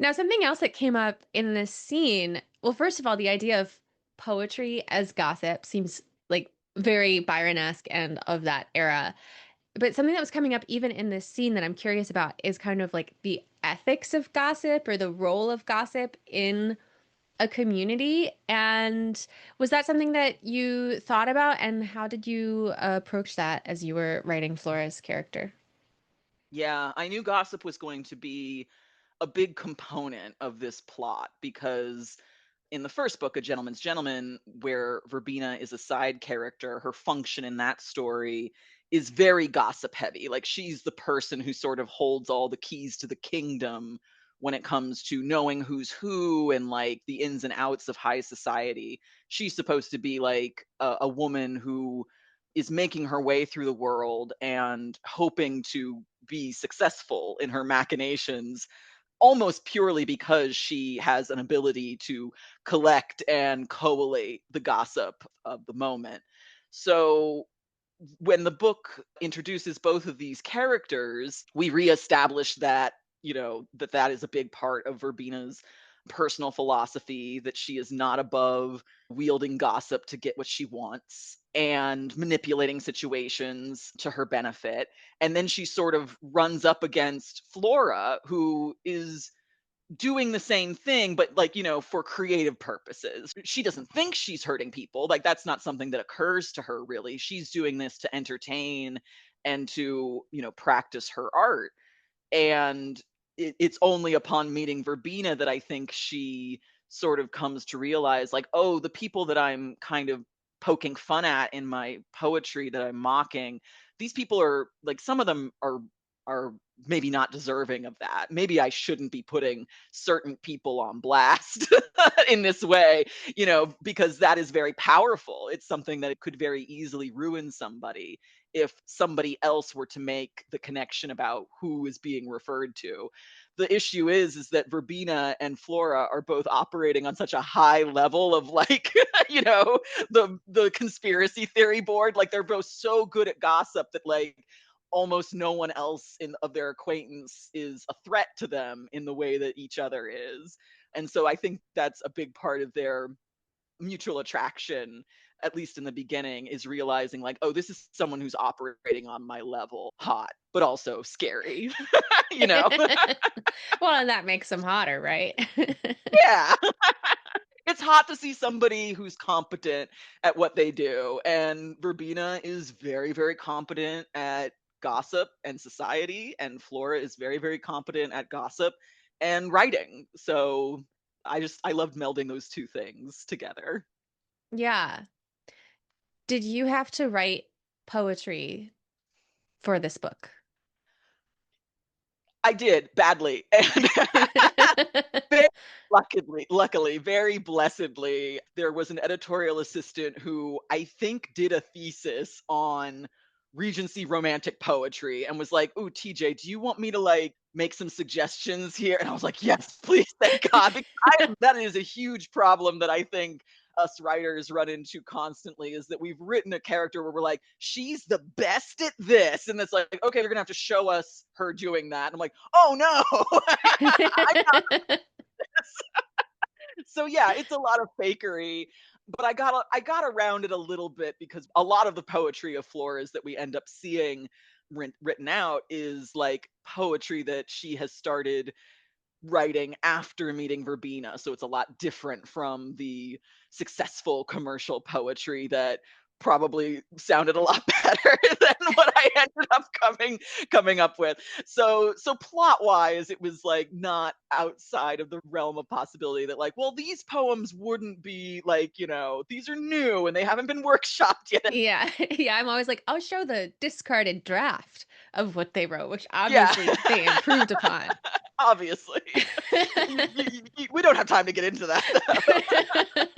Now, something else that came up in this scene, well, first of all, the idea of poetry as gossip seems like very Byron-esque and of that era. But something that was coming up even in this scene that I'm curious about is kind of like the ethics of gossip or the role of gossip in a community. And was that something that you thought about? And how did you approach that as you were writing Flora's character? Yeah, I knew gossip was going to be a big component of this plot because in the first book, A Gentleman's Gentleman, where Verbena is a side character, her function in that story is very gossip heavy. Like she's the person who sort of holds all the keys to the kingdom when it comes to knowing who's who and like the ins and outs of high society. She's supposed to be like a woman who is making her way through the world and hoping to be successful in her machinations almost purely because she has an ability to collect and collate the gossip of the moment. So when the book introduces both of these characters, we reestablish that, that is a big part of Verbena's personal philosophy, that she is not above wielding gossip to get what she wants and manipulating situations to her benefit. And then she sort of runs up against Flora, who is doing the same thing, but like, for creative purposes. She doesn't think she's hurting people. Like, that's not something that occurs to her, really. She's doing this to entertain and to, practice her art. And it's only upon meeting Verbena that I think she sort of comes to realize, like, oh, the people that I'm kind of poking fun at in my poetry, that I'm mocking, these people are like, some of them are maybe not deserving of that. Maybe I shouldn't be putting certain people on blast in this way, because that is very powerful. It's something that it could very easily ruin somebody if somebody else were to make the connection about who is being referred to. The issue is that Verbena and Flora are both operating on such a high level of like, the conspiracy theory board. Like they're both so good at gossip that like almost no one else in of their acquaintance is a threat to them in the way that each other is. And so I think that's a big part of their mutual attraction, at least in the beginning, is realizing like, oh, this is someone who's operating on my level, hot but also scary. you know Well, and that makes them hotter, right? yeah, it's hot to see somebody who's competent at what they do, and Verbena is very, very competent at gossip and society, and Flora is very, very competent at gossip and writing. So I loved melding those two things together. Yeah. Did you have to write poetry for this book? I did badly, and very luckily, very blessedly, there was an editorial assistant who I think did a thesis on Regency romantic poetry and was like, "Ooh, TJ, do you want me to like make some suggestions here?" And I was like, "Yes, please, thank God." Because that is a huge problem that I think us writers run into constantly, is that we've written a character where we're like, she's the best at this. And it's like, okay, you're gonna have to show us her doing that. And I'm like, oh no. So yeah, it's a lot of fakery, but I got around it a little bit because a lot of the poetry of Flora's that we end up seeing written out is like poetry that she has started writing after meeting Verbena. So it's a lot different from the successful commercial poetry that probably sounded a lot better than what I ended up coming up with. So plot wise, it was like not outside of the realm of possibility that like, well, these poems wouldn't be like, these are new and they haven't been workshopped yet. Yeah. Yeah, I'm always like, I'll show the discarded draft of what they wrote, which Yeah. obviously they improved upon. Obviously. We don't have time to get into that though.